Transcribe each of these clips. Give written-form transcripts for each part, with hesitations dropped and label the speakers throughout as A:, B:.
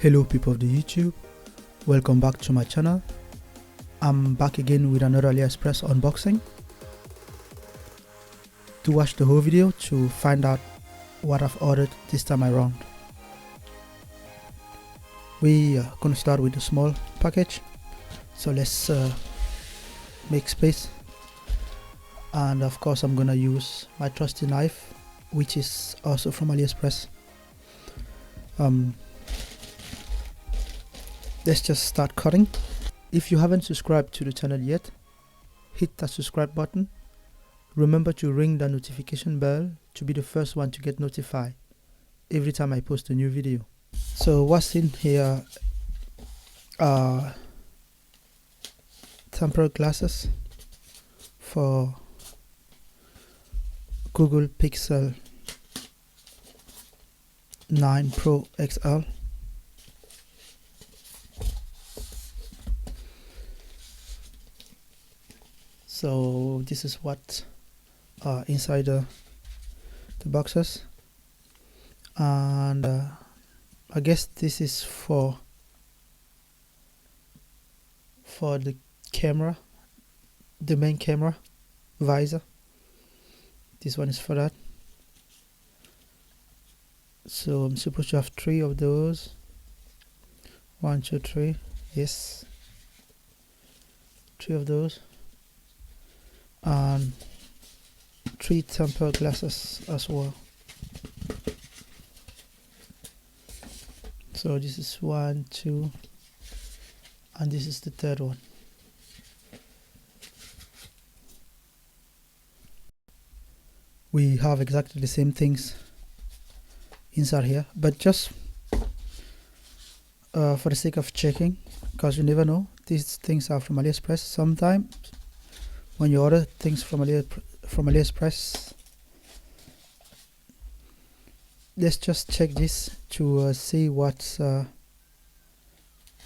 A: Hello people of the YouTube, welcome back to my channel. I'm back again with another AliExpress unboxing. To watch the whole video to find out what I've ordered this time around. We are going to start with the small package, so let's make space. And of course I'm going to use my trusty knife, which is also from AliExpress. Let's just start cutting. If you haven't subscribed to the channel yet, hit that subscribe button. Remember to ring the notification bell to be the first one to get notified every time I post a new video. So what's in here are tempered glasses for Google Pixel 9 Pro XL. So this is what inside the boxes, and I guess this is for the camera, the main camera visor. This one is for that. So I'm supposed to have 3 of those. 1, 2, 3. Yes, 3 of those. And 3 tempered glasses as well. So this is 1, 2, and this is the third one. We have exactly the same things inside here, but just for the sake of checking, because you never know, these things are from AliExpress. Sometimes when you order things from AliExpress, let's just check this to see what's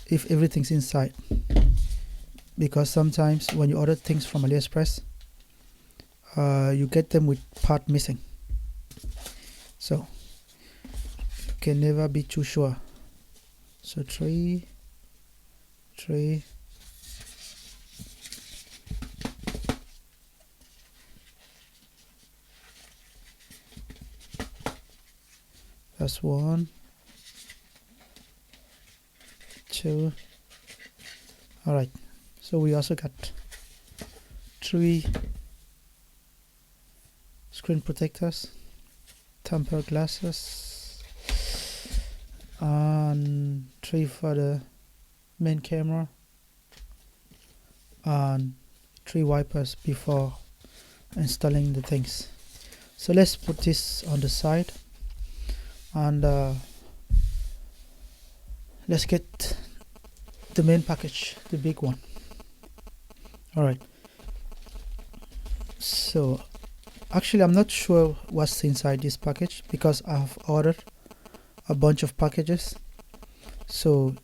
A: if everything's inside, because sometimes when you order things from AliExpress, you get them with part missing, so you can never be too sure. So 3. That's 1, 2. All right. So we also got 3 screen protectors, tempered glasses, and 3 for the main camera, and 3 wipers before installing the things. So let's put this on the side. And let's get the main package, the big one. Alright, so actually I'm not sure what's inside this package because I've ordered a bunch of packages, so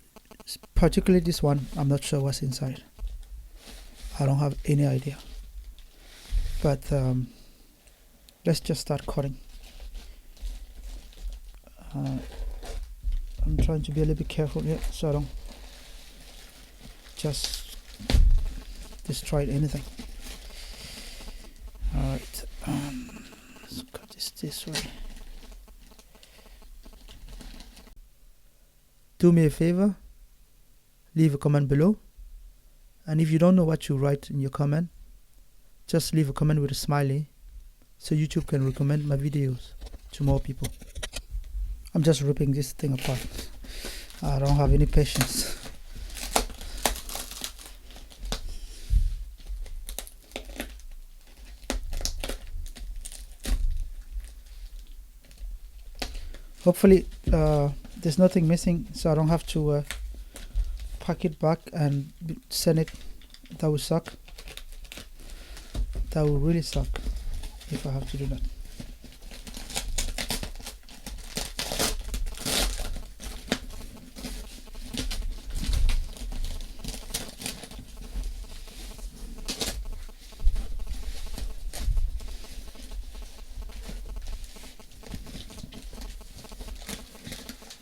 A: particularly this one I'm not sure what's inside. I don't have any idea, but let's just start cutting. I'm trying to be a little bit careful here so I don't just destroy anything. Alright, let's cut this way. Do me a favor, leave a comment below, and if you don't know what you write in your comment, just leave a comment with a smiley so YouTube can recommend my videos to more people. I'm just ripping this thing apart. I don't have any patience. Hopefully there's nothing missing, so I don't have to pack it back and send it. That would suck. That would really suck if I have to do that.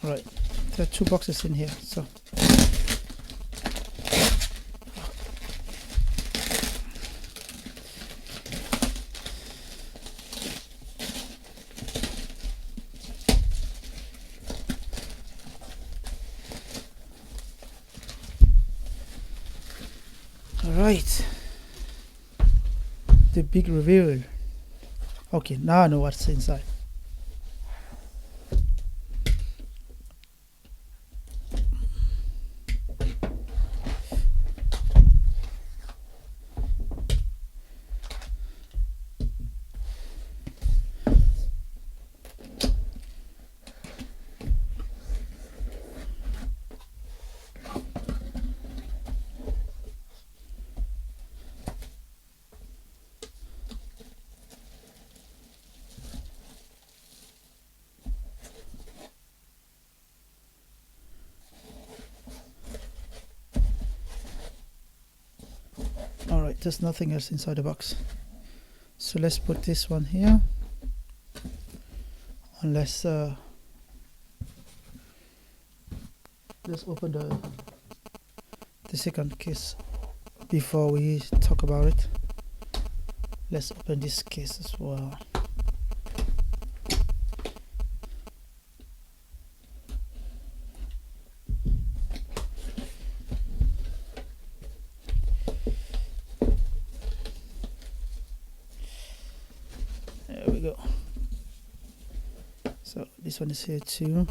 A: Right, there are 2 boxes in here, so alright, the big reveal. Okay, now I know what's inside. Alright, there's nothing else inside the box. So let's put this one here. Unless let's open the second case before we talk about it. Let's open this case as well. There we go. So this one is here too.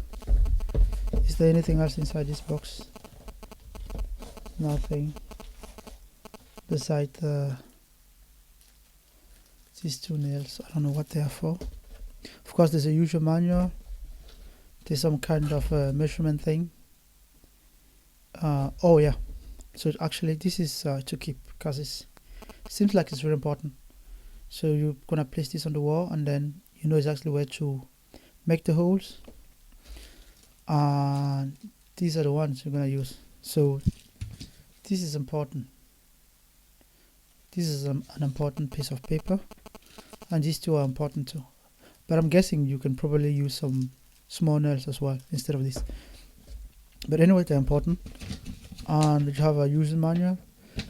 A: Is there anything else inside this box? Nothing. Besides these 2 nails. I don't know what they are for. Of course, there's a user manual. There's some kind of measurement thing. Oh yeah. So actually, this is to keep, because it seems like it's very important. So you're gonna place this on the wall, and then you know exactly where to make the holes. And these are the ones you're gonna use. So this is important. This is an important piece of paper, and these 2 are important too. But I'm guessing you can probably use some small nails as well instead of this. But anyway, they're important. And you have a user manual.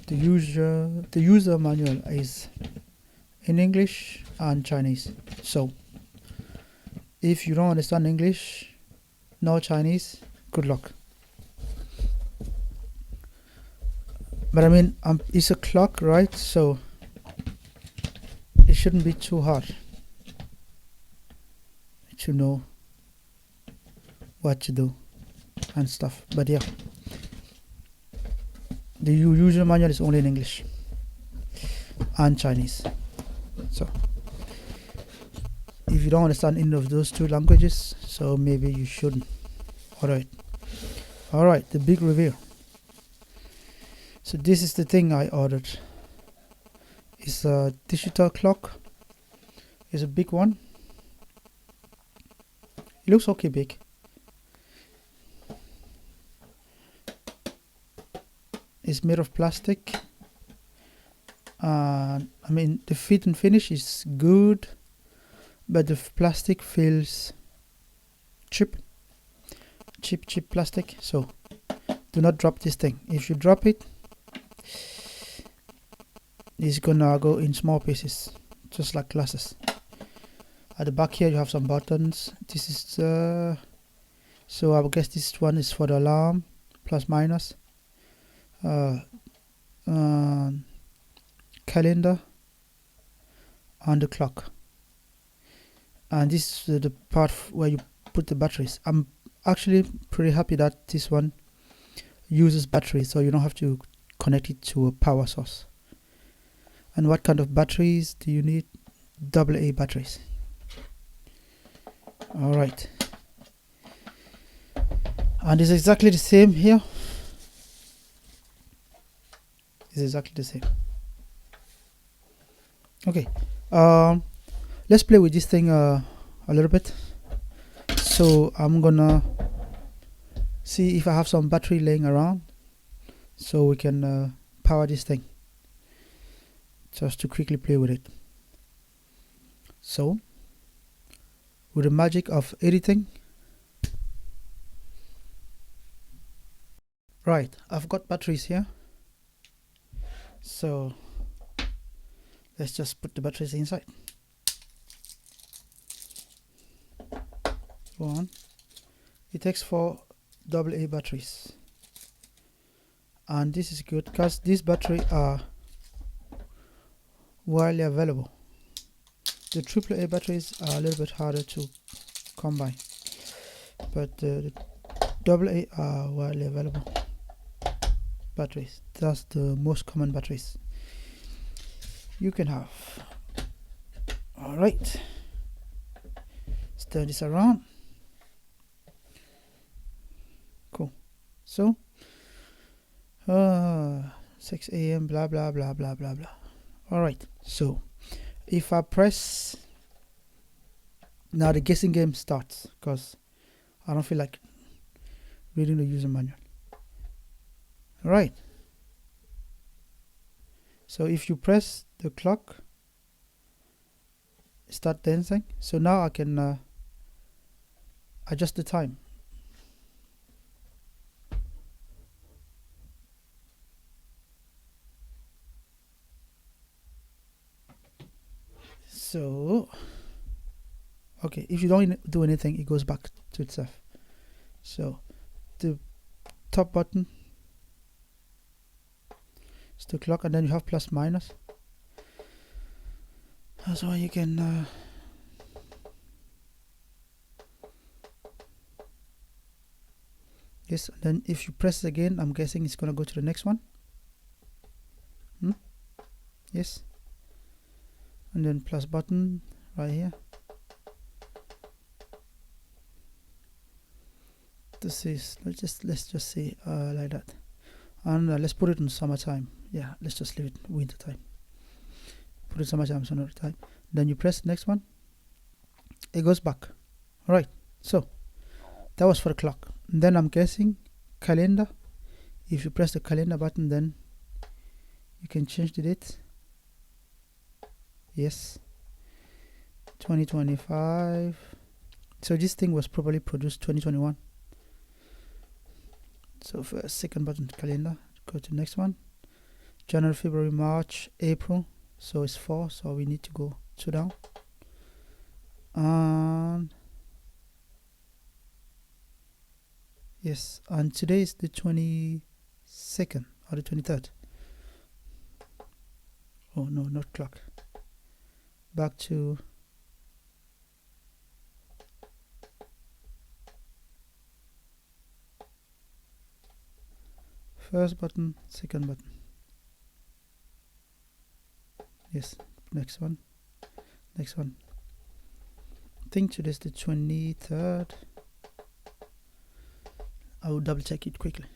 A: The user manual is in English and Chinese. So if you don't understand English, no Chinese, good luck. But I mean, it's a clock, right? So it shouldn't be too hard to know what to do and stuff. But yeah, the user manual is only in English and Chinese. So if you don't understand any of those 2 languages, so maybe you shouldn't. Alright, the big reveal. So this is the thing I ordered. It's a digital clock. It's a big one. It looks okay big. It's made of plastic. I mean, the fit and finish is good, but the plastic feels cheap plastic. So do not drop this thing. If you drop it, it's gonna go in small pieces, just like glasses. At the back here you have some buttons. This is so I guess this one is for the alarm, plus minus, calendar, and the clock. And this is the part where you put the batteries. I'm actually pretty happy that this one uses batteries, so you don't have to connect it to a power source. And what kind of batteries do you need? AA batteries. Alright. And it's exactly the same here. It's exactly the same. Okay. Let's play with this thing a little bit. So I'm gonna see if I have some battery laying around, so we can power this thing, just to quickly play with it. So with the magic of editing, Right, I've got batteries here, so let's just put the batteries inside. One. It takes 4 AA batteries, and this is good because these batteries are widely available. The AAA batteries are a little bit harder to come by, but the AA are widely available batteries. That's the most common batteries you can have. Alright, let's turn this around. Cool. So 6 a.m. blah blah blah blah blah blah. Alright, so if I press now, the guessing game starts because I don't feel like reading the user manual. Alright, so if you press the clock, start dancing. So now I can adjust the time. So okay, if you don't do anything, it goes back to itself. So the top button is the clock, and then you have plus minus. So you can yes, and then if you press again, I'm guessing it's gonna go to the next one. Yes, and then plus button right here. This is let's just say like that, and let's put it in summertime. Yeah, let's just leave it winter time. Put it summertime, summer time. Then you press the next one, it goes back. All right, so that was for the clock. And then I'm guessing calendar. If you press the calendar button, then you can change the date. Yes, 2025. So this thing was probably produced 2021. So for second button, calendar, go to the next one. January, February, March, April. So it's 4, so we need to go 2 down. And yes, and today is the 22nd or the 23rd. Oh no, not clock. Back to first button, second button. Yes, next one. Next one. I think today's the 23rd. I will double check it quickly.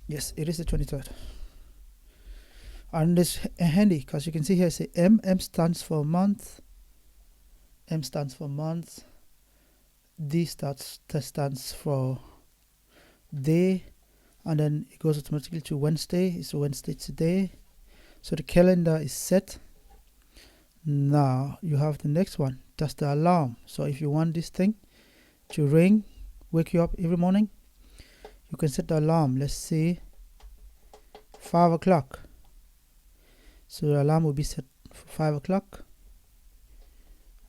A: Yes, it is the 23rd. And it's handy because you can see here say M. M stands for month. M stands for month. D stands for day, and then it goes automatically to Wednesday. It's Wednesday today, so the calendar is set. Now you have the next one, that's the alarm. So if you want this thing to ring, wake you up every morning, you can set the alarm. Let's say 5 o'clock. So the alarm will be set for 5 o'clock,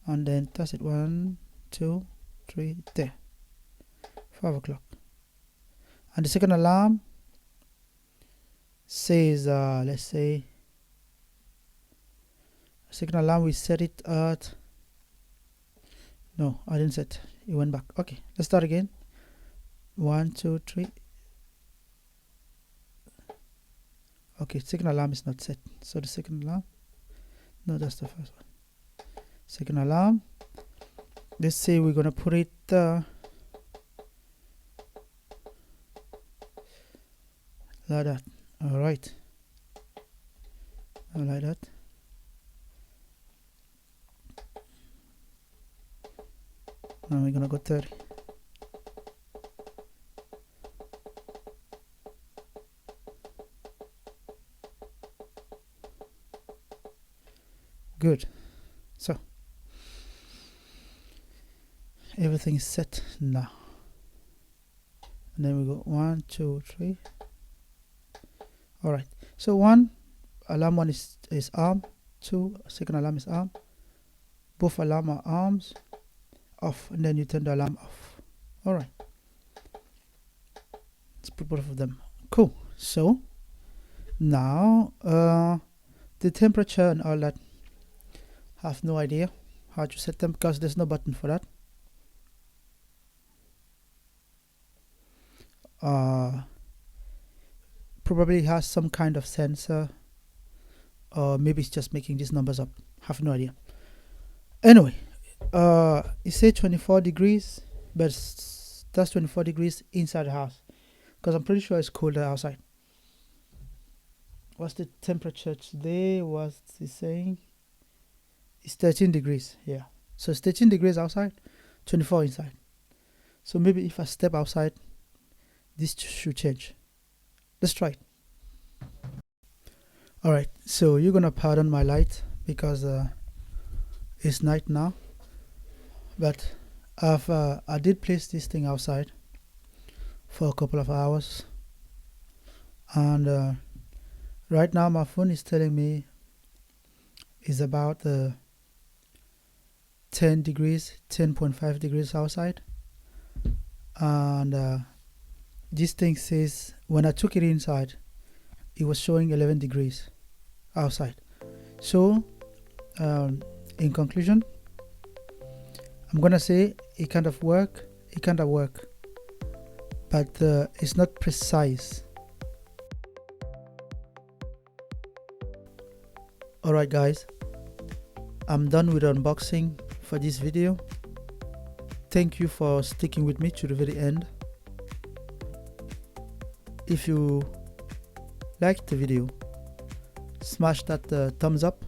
A: and then that's it. 1, 2, 3, there, 5 o'clock. And the second alarm says let's say second alarm, we set it at, no, I didn't set, it went back. Okay, let's start again. 1, 2, 3. Okay, second alarm is not set, so the second alarm, no, that's the first one. Second alarm, let's say we're gonna put it like that. All right, like that. Now we're gonna go 30. Good. So everything is set now. And then we go 1, 2, 3. All right. So alarm one is arm. 2, second alarm is arm. Both alarm are arms. Off, and then you turn the alarm off. All right. Let's put both of them. Cool. So now the temperature and all that, I have no idea how to set them because there's no button for that. Probably has some kind of sensor, or maybe it's just making these numbers up. Have no idea. Anyway, it says 24 degrees, but that's 24 degrees inside the house because I'm pretty sure it's colder outside. What's the temperature today? What's it saying? It's 13 degrees. Yeah, so it's 13 degrees outside, 24 inside. So maybe if I step outside, this should change. Let's try it. All right, so you're gonna pardon my light because it's night now, but I did place this thing outside for a couple of hours, and right now my phone is telling me it's about 10 degrees, 10.5 degrees outside, and this thing says when I took it inside, it was showing 11 degrees outside. So in conclusion, I'm gonna say it kind of work, but it's not precise. Alright guys, I'm done with the unboxing for this video. Thank you for sticking with me to the very end. If you liked the video, smash that thumbs up.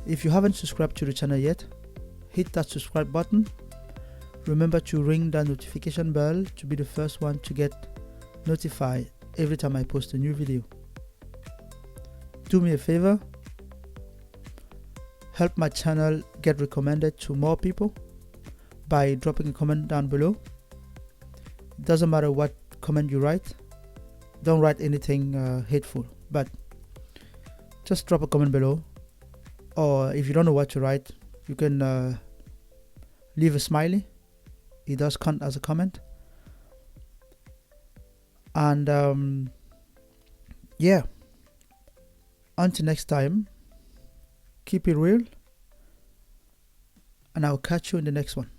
A: If you haven't subscribed to the channel yet, hit that subscribe button. Remember to ring that notification bell to be the first one to get notified every time I post a new video. Do me a favor, help my channel get recommended to more people by dropping a comment down below. It doesn't matter what comment you write, don't write anything hateful, but just drop a comment below. Or if you don't know what to write, you can leave a smiley. It does count as a comment. And yeah, until next time, keep it real, and I'll catch you in the next one.